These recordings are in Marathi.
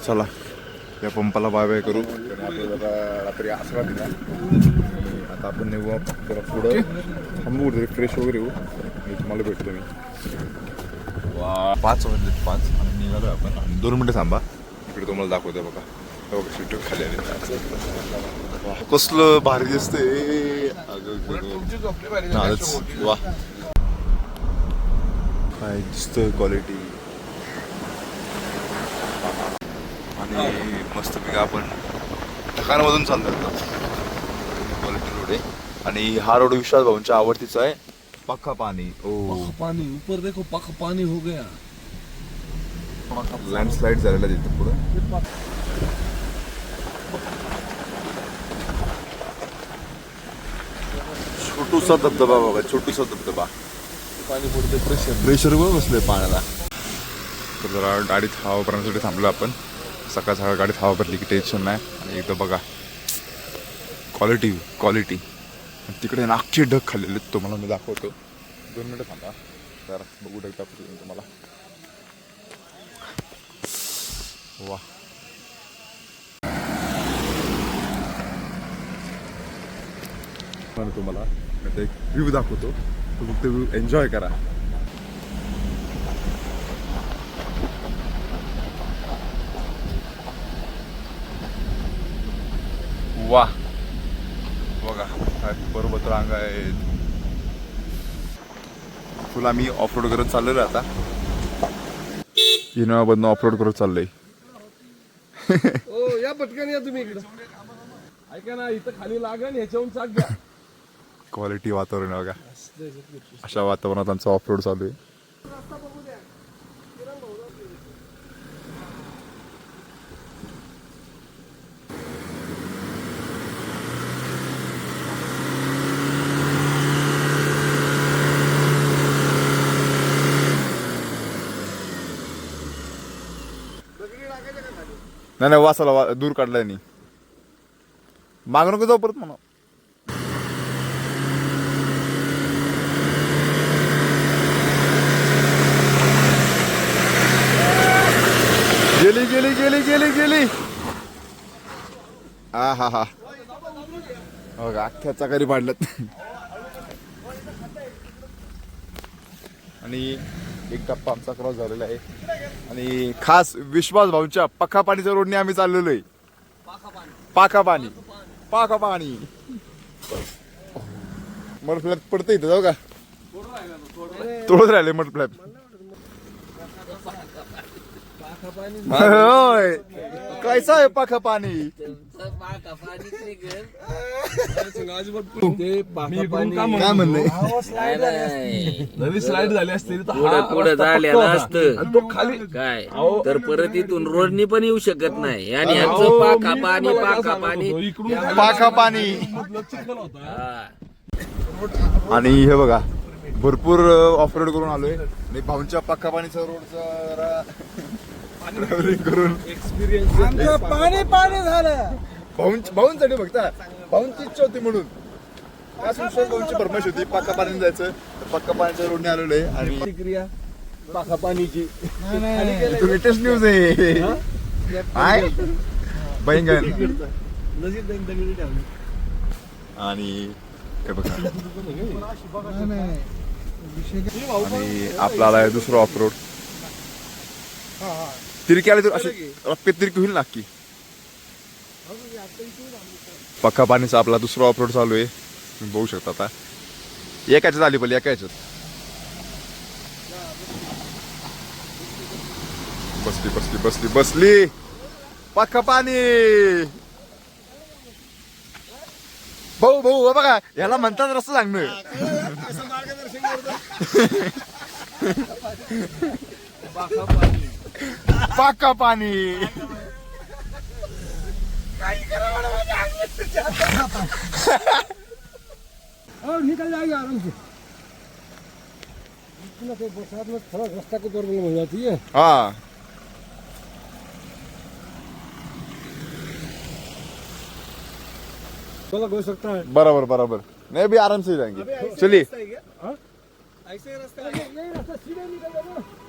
चला या पंपाला बाय बाय करू. आपल्याला रात्री आसरा दिला. आता आपण निघू जरा पुढं थांबू फ्रेश वगैरे येऊ. मी तुम्हाला भेटतो. मी 5 वाजले 5 आणि निघालो आपण. 2 मिनटं थांबा. इकडे तुम्हाला दाखवतो बघा. सीट खाली आले. कसलं भारी दिसतंय. वा काय दिसतंय क्वालिटी. आणि मस्तपैकी आपण ठिकाणामधून चाललोय. क्वालिटी रोड आहे. आणि हा रोड विश्वास भाऊंच्या आवडतीचा आहे. पक्का पाणी. ओ पानी ऊपर देखो, पक्का पानी हो गया. लँडस्लाइड झालेला तिथे पुढं. छोटूसा धबधबा बघा. छोटूसा धबधबा. पाणी पडते. प्रेशर वर बसलोय पाण्याला. तर जरा गाडीत हवा भरण्यासाठी थांबलो आपण. सकाळ सकाळ गाडीत हवा भरली की टेन्शन नाही. आणि एकदा बघा क्वालिटी. तिकडे नागचे ढग खाल्लेले तुम्हाला मी दाखवतो. 2 मिनटं थांबा जरा बघू ढग दाखवतो तुम्हाला. वा तुम्हाला एक व्ह्यू दाखवतो. तो फक्त व्ह्यू एन्जॉय करा. वा बघा काय बरोबर रांग आहेत. फुल आम्ही ऑफरोड करत चाललेलो आता. इनोवामधनं ऑफरोड करत चाललोय. ओ या पटकन या तुम्ही इकडे. ऐका ना, इथं खाली लागा आणि ह्याच्याहून चाक घ्या. क्वालिटी वातावरण बघा. अशा वातावरणात आमचा ऑफरोड चालू आहे. नाही वासाला दूर काढलाय नाही. माग नको जाऊ परत म्हणा. गेली. हा बघा अख्ख्या चाकारी पाडल्यात. आणि एक टप्पा आमचा क्रॉस झालेला आहे. आणि खास विश्वास भाऊंच्या पक्का पाणीच्या रोडने आम्ही चाललेलो आहे. पाका पाणी मड फ्लॅप पडतं इथं. जाऊ का तोडत राहिले मड फ्लॅप. होय कैसा आहे पाका पाणी. काय म्हणणे नवी स्लाइड झाली असते पुढे झालेलं असतं तो खाली काय तर परत इथून रोडनी पण येऊ शकत नाही. आणि ह्यांचं पाका पाणी. हा. आणि हे बघा भरपूर ऑफरोड करून आलोय. आणि भाऊंच्या पक्का पाणीचा रोडचा ट्रॅव्हलिंग करून एक्सपिरियन्स. पाणी झालं. भाऊंसाठी फक्त भाऊंची इच्छा होती म्हणून. भाऊंची फरमाईश होती पक्का पाणी जायचं. तर पक्का पाणीच्या रोडने आलेलो आहे. आणि प्रतिक्रिया पाका पाणीची लेटेस्ट न्यूज आहे. बैंगन आणि हे बघा. आणि आपला आलाय दुसरं ऑफरोड. तिरकी आले तर असे रप्पे तिरकी होईल नक्की. पक्का पाणीचा आपला दुसरा ऑफरोड चालू आहे. तुम्ही बघू शकता. आता एकाच्यात आली पहिले एकाच्यात बसली पक्का पाणी. भाऊ बघा याला म्हणतात रस्ता सांगणं. पाका पाणी. निकल जाएगा आराम से. बरसात में थोड़ा रास्ता की प्रॉब्लम हो जाती है. हाँ हो सकता है. बराबर नहीं भी आराम से जाएंगे. चलिए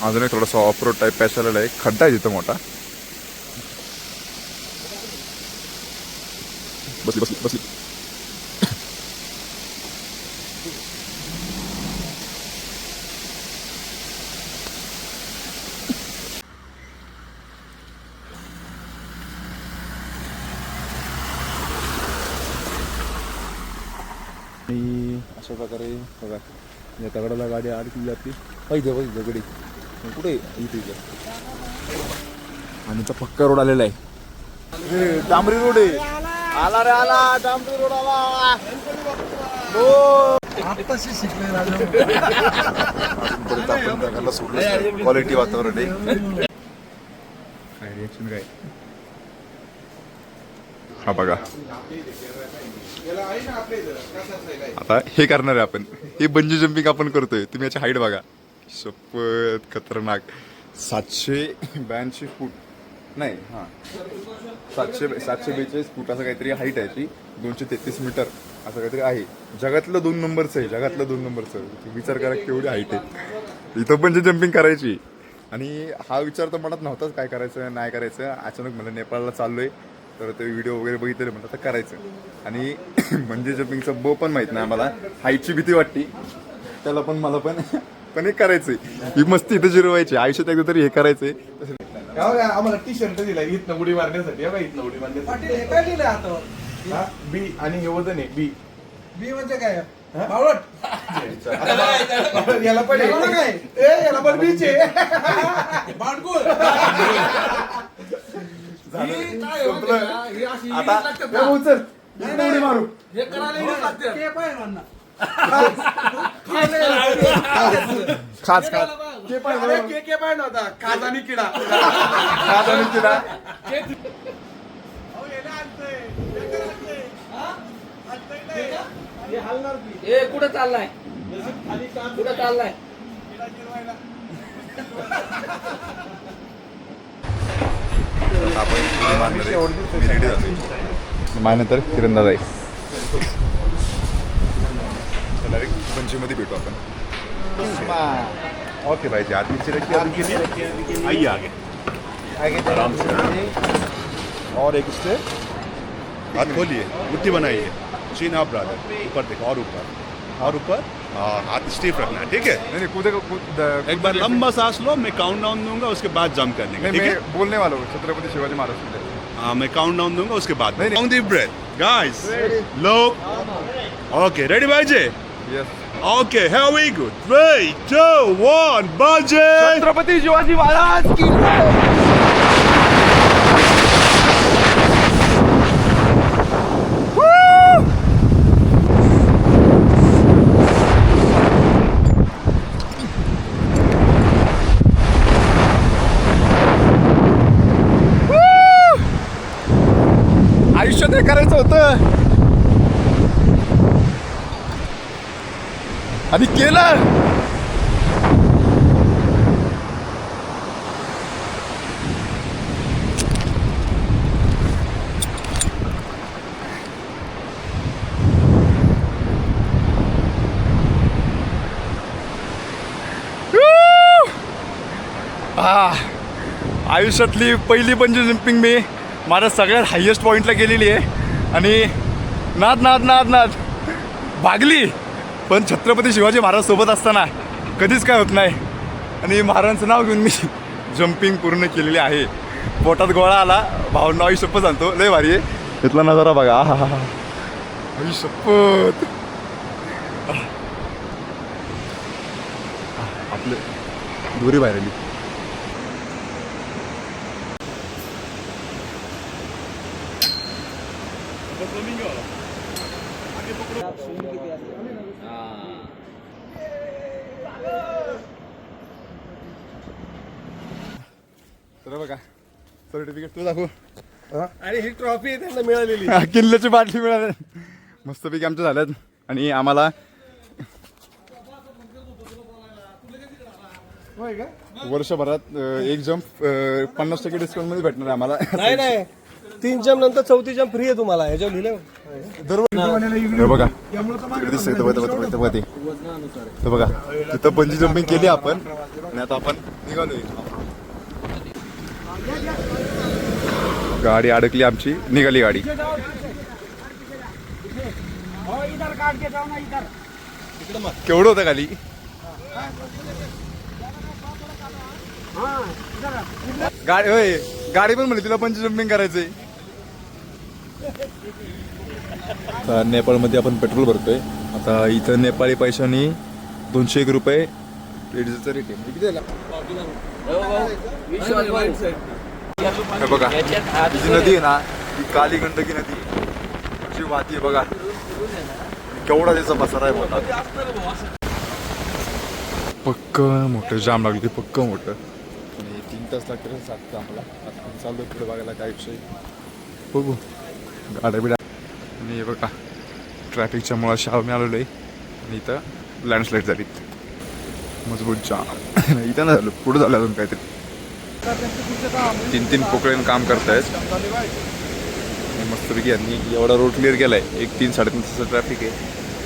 अजून एक थोडासा ऑफ रोड टाईप पॅच आलेला आहे. खड्डा आहे तिथं मोठा. बसली बसली बसली. आणि अशा प्रकारे बघा या दगडाला गाडी अडकली जाते. पाहिजे दगडी कुठे इथे आणि तो पक्का रोड आलेला आहे. डांबरी रोड आहे. आला रे आला डांबरी रोड आला. क्वालिटी वातावरण आहे. काय रिएक्शन काय हा बघा आता हे करणार आहे आपण. हे बंजी जम्पिंग आपण करतोय. तुम्ही याची हाईट बघा. शपथ खतरनाक. 782 फूट नाही हां 742 फूट असं काहीतरी हाईट आहे ती. 233 मीटर असं काहीतरी आहे. जगातलं 2 नंबरचं आहे. जगातलं 2 नंबरचं. विचार करा केवढी हाईट आहे. इथं बंजी जम्पिंग करायची. आणि हा विचार तर मनात नव्हताच काय करायचं नाही करायचं. अचानक मला नेपाळला चाललोय तर ते व्हिडिओ वगैरे बघितले म्हणतात तर करायचं. आणि बंजी जम्पिंगचं बो पण माहीत नाही आम्हाला. हाईटची भीती वाटते त्याला पण मला पण हे करायचंय. ही मस्ती इथं जिरवायची. आयुष्यात एकदा तरी हे करायचंय. आम्हाला टी शर्ट दिला इथनं उडी मारण्यासाठी. इथनं उडी मारण्यासाठी बी आणि हे वजन आहे बी. बी म्हणजे काय याला पण याला पण बीच आहे. आता उचल उडी मारू. खास खास के पाय नव्हता. खाज आणि किडा. खाज आणि किडा. कुठं चाललाय कुठं चाललाय आपण रेडी झालो. माझ्यानंतर किरणदादा आहे. चला रे पंचीमध्ये भेटू आपण. ओके भाई जी आदमी से रखिए अभी के लिए. आइए आगे आराम से. और एक स्टेप हाथ खोलिए मुट्ठी बनाइए. चीन अप ब्रदर. ऊपर देखो और ऊपर हाँ हाथ स्टीफ रखना है. ठीक है. नहीं कूदे एक बार लंबा सांस लो. मैं काउंट डाउन दूंगा उसके बाद जंप करने का. ठीक है. बोलने वाला हूँ छत्रपति शिवाजी महाराज. हाँ मैं काउंट डाउन दूंगा उसके बाद. Long deep breath guys. लो ओके रेडी भाई जी. Yes okay here we go. 3 2 1 बाजे. छत्रपति शिवाजी महाराज की आयुष्यात हे करायचं होतं आणि केलं. आयुष्यातली पहिली बंजी जम्पिंग मी माझ्या सगळ्यात हायेस्ट पॉईंटला गेलेली आहे. आणि नाद भागली. पण छत्रपती शिवाजी महाराज सोबत असताना कधीच काय होत नाही. आणि महाराजांचं नाव घेऊन मी जम्पिंग पूर्ण केलेली आहे. पोटात गोळा आला. भावना आई शपथ आणतो. लय भारी आहे. इथला नजारा बघा. आई शपथ. आपले दोरी बाहेर आली. तर बघा सर्टिफिकेट तू दाखव. आणि ही ट्रॉफी त्यांना मिळालेली. किल्ल्याची बाटली मिळाली. मस्तपैकी आमच्या झाल्यात. आणि आम्हाला वर्षभरात एक जम्प 50% डिस्काउंट मध्ये भेटणार आहे आम्हाला. नाही 3 जम्प नंतर 4थी जम्प फ्री आहे तुम्हाला. ह्याच्यावर लिहिलं बघा बघा तिथं बंजी जम्पिंग केली आपण. आणि आता आपण निघालोय. गाडी अडकली आमची. निघाली गाडी. केवढं होतं खाली? गाडी होय, गाडी पण म्हणली तुला पंची जम्पिंग करायचंय. तर नेपाळमध्ये आपण पेट्रोल भरतोय आता. इथं नेपाळी पैशानी 201 रुपये डिझेलचा रेट आहे. किती झाला? हे बघा ही नदी आहे ना, ही काली गंडकी नदी जी वाहती आहे बघा. केवढा त्याचा पसारा आहे बघा. पक्क मोठं जाम लागली, पक्क मोठं. आणि 3 तास लागतील सात आम्हाला. आता चालू पुढे बघायला काय विषय बघू गाड्या बिड्या. आणि हे बघा ट्रॅफिकच्या मुळा शाव मी आलेलो आहे. आणि इथं लँडस्लाईड झाली, मजबूत जाम. इथं नाही झालं, पुढे झालं अजून काहीतरी. 3 पोकळ्यानं काम करतायत. मस्तपैकी यांनी एवढा रोड क्लिअर केला आहे. 3-3.5 तासाचं ट्रॅफिक आहे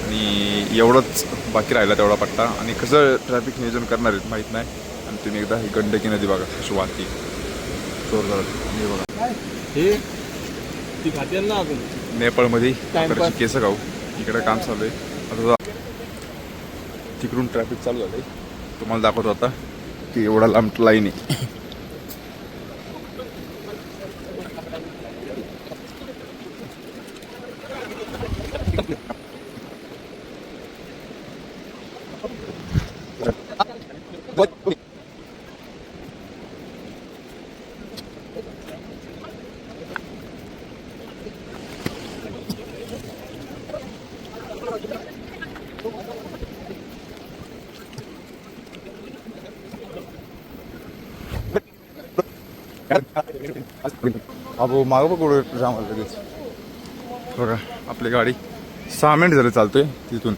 आणि एवढंच बाकी राहिला तेवढा पट्टा. आणि कसं ट्रॅफिक नियोजन करणार आहेत माहीत नाही. आणि तुम्ही एकदा ही गंडकी नदी बघा कशी वाहती जोरदार. हे बघा नेपाळमध्ये केस गाव इकडे काम चालू आहे. आता तिकडून ट्रॅफिक चालू झालंय. तुम्हाला दाखवतो आता की एवढा लांब लाईन आहे. अहो मागं बघ कुठं जाम आलं लगेच. बघा आपली गाडी 6 मिनिट झाले चालतोय तिथून.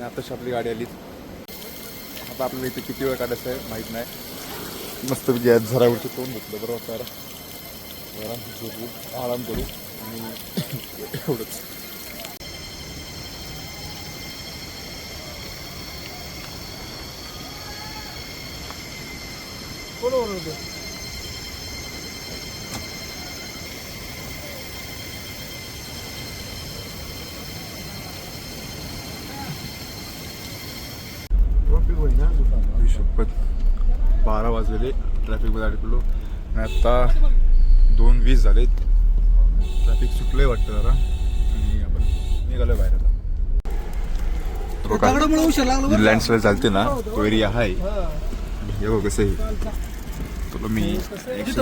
आताशी आपली गाडी आली. आता आपल्याला इथे किती वेळ काढायचं आहे माहीत नाही. मस्त गॅस झरावरती तोंड घेतलं बरोबर. त्याला आराम झोपू, आराम करू आणि एवढंच. शपथ 12 वाजलेले ट्रॅफिकमध्ये अडकलो. आणि आत्ता 2:20 झाले. ट्रॅफिक सुटलंय वाटतं जरा. आणि आपण निघालोय बाहेर आता. लँडस्लाईड चालते ना तो एरिया आहे. हे बघ कसं आहे. तुला मी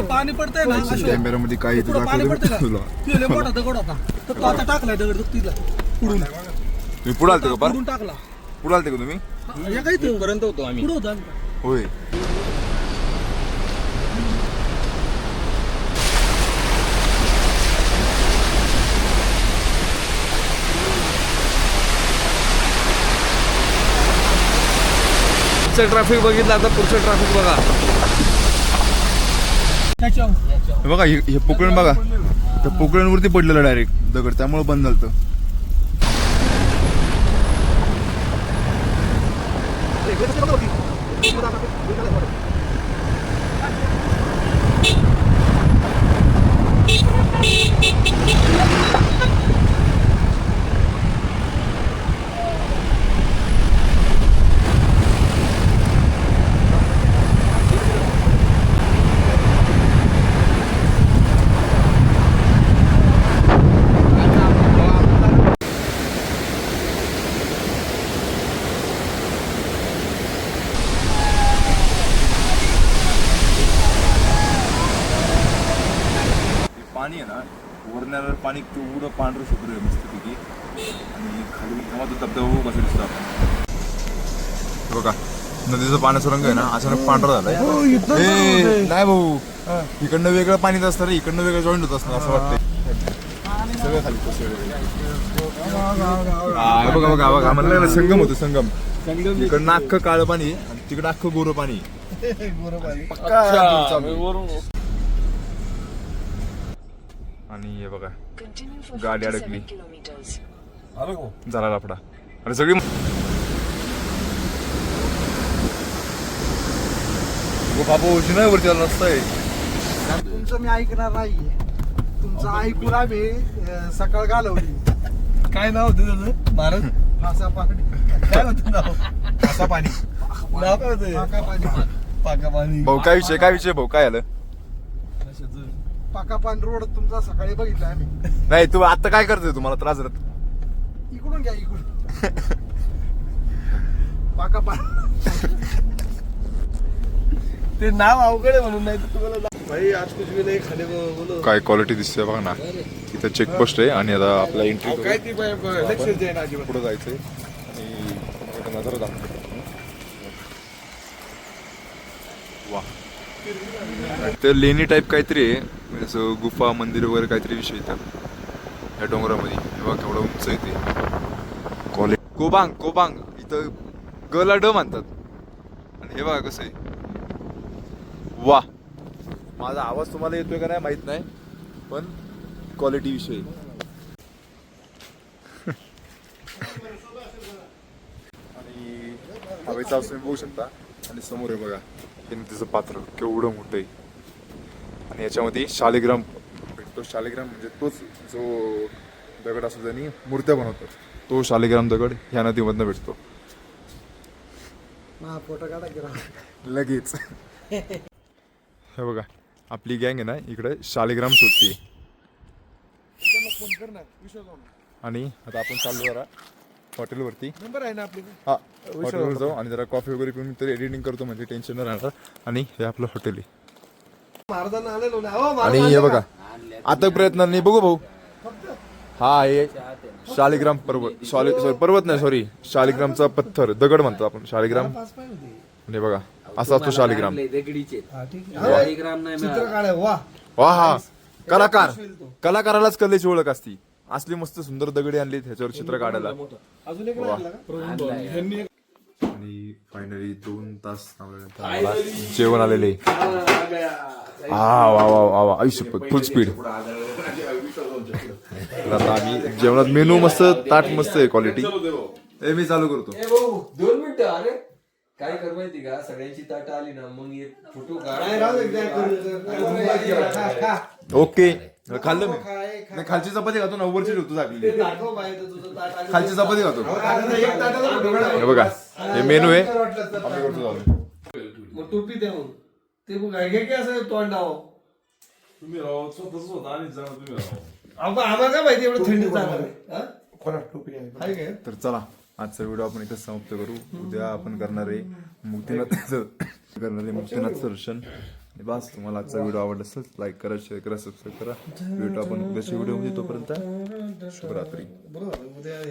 पाणी पडतंय ना कॅमेरामध्ये काय तुला तुम्ही पुढे आलते का? टाकला पुढे आलते का तुम्ही? पर्यंत होतो आम्ही. होय. ट्रॅफिक बघितलं आता पुढचं ट्रॅफिक बघा. बघा हे पोकळण बघा. त्या पोकळणवरती पडलेलं डायरेक्ट दगड, त्यामुळे बंद झालं. पाणी आहे ना, वरण्याला पाणी तेवढं पांढरं शुभ्र आहे मस्तपैकी. आणि खाली तेव्हा तो धबधबा कसं दिसतो आपण. बघा नदीचा पाण्याचा रंग आहे ना अचानक पांढरा झालाय. नाही भाऊ, इकडनं वेगळं पाणी असतं रे, इकडनं वेगळं जॉईंट होत असतं असं वाटतंय. सगळं खाली बघा बघा बघा म्हणलं संगम होतो. संगम इकडनं अख्खं काळं पाणी आणि तिकडं अख्खं गोरं पाणी. आणि हे बघा गाडी अडकली, झाला लफडा. आणि सगळी बाबा वरती आला नसतंय. तुमचं मी ऐकणार नाहीये. तुमचं ऐकून आम्ही सकाळ घालवली. काय नाव होतं त्याचं महाराज काय होतं नाव असा पाणी नाव काय होतं पाका पाणी भाऊ काय विषय भाऊ काय आलं पाकापान रोड तुमचा सकाळी बघितला आम्ही. नाही तू आता काय करतोय तुम्हाला त्रास झाला इकडून घ्या इकडून पाकापान ते नाव अवघड आहे म्हणून नाही तर तुम्हाला भाई आज कुछ भी नाही खाने को बोलो काय क्वालिटी दिसते बघा ना इथं चेकपोस्ट आहे आणि आता आपला एंट्री काय ती लक्ष द्यायला अजिबात. पुढे जायचंय आणि नजर दाखवतो वा तर लेणी टाईप काहीतरी आहे म्हणजे असं गुफा मंदिर वगैरे काहीतरी विषय इथं या डोंगरामध्ये हे बघा केवढं उंच आहे ते कोबांग कोबांग इथं गला ड म्हणतात आणि हे बघा कसं आहे वा माझा आवाज तुम्हाला येतोय का नाही माहित नाही पण क्वालिटी विषयी आणि हवेचा तुम्ही बघू शकता आणि समोर आहे बघा हे नदीचं पात्र केवढं मोठं आहे आणि याच्यामध्ये शालिग्राम भेटतो शालिग्राम म्हणजे तोच जो दगड असतो त्यांनी मूर्त्या बनवतात तो शालिग्राम दगड ह्या नदीमधनं भेटतो फोटो काढा की राव. लगेच हे बघा आपली गँग आहे ना इकडे शालिग्राम शोधते त्यांना फोन कर ना विश्वास जाऊ ना. आणि आता आपण चाललो जरा हॉटेलवरती नंबर आहे ना आपली हा हॉटेलवर जाऊ आणि जरा कॉफी वगैरे पिऊन तरी एडिटिंग करतो म्हणजे टेन्शन न राहणार आणि हे आपलं हॉटेल आहे महाराजांना आलेलो ना हो, महाराज आणि हे आणले बघा का? आता प्रयत्न नाही बघू भाऊ हा हे शालिग्राम पर्वत सॉरी पर्वत नाही सॉरी शालिग्रामचा पत्थर दगड म्हणतो आपण शालिग्राम पाच पाय होते. आणि बघा असा असतो शालिग्राम दगडीचे हा, ठीक आहे. शालिग्राम नाही चित्र मिळालं. काढा वा वा हा कलाकार कलाकारालाच कलेची ओळख असती असली मस्त सुंदर दगडी आणली त्याच्यावर चित्र काढायला अजून एक वा. आणला का? आणि फायनली 2 तास थांबल्यानंतर आम्हाला जेवण आलेले हा वा वा वा वा आयुष्यपत फुल स्पीड आता आम्ही जेवणात मेनू मस्त ताट मस्त आहे क्वालिटी मी चालू करतो ए भाऊ 2 मिनिटं अरे काय कर माहिती का सगळ्यांची ताट आली ना मग एक फोटो नाही, राहू दे, काय करू? खा, खा. ओके खाल्लं मी खाय, खा. नाही, खालची चपाती खातो ना वरची ठेवतो आपली दाखव बाई, तर तुझं ताट आलं. खालची चपाती खातो अहो, ताटाचा एक ताटाचा फोटो काढा. हे बघा हे मेनू आहे तर वाटलं तर आम्ही करतो चालू. मग टोपी द्या मग ते बघ घे की असं तोंडाव आम्हाला काय माहिती एवढं थंडी जाणार आहे हा? कोणा टोपी आहे? आहे काय तर चला आजचा व्हिडिओ आपण इथं समाप्त करू उद्या आपण करणार आहे मुक्तीनाथचं करणार आहे मुक्तीनाथचं दर्शन आणि बस तुम्हाला आजचा व्हिडिओ आवडला असेल लाईक करा शेअर करा सबस्क्राईब करा भेटू आपण उद्याच्या व्हिडिओ मध्ये तोपर्यंत शुभरात्री बरोबर उद्या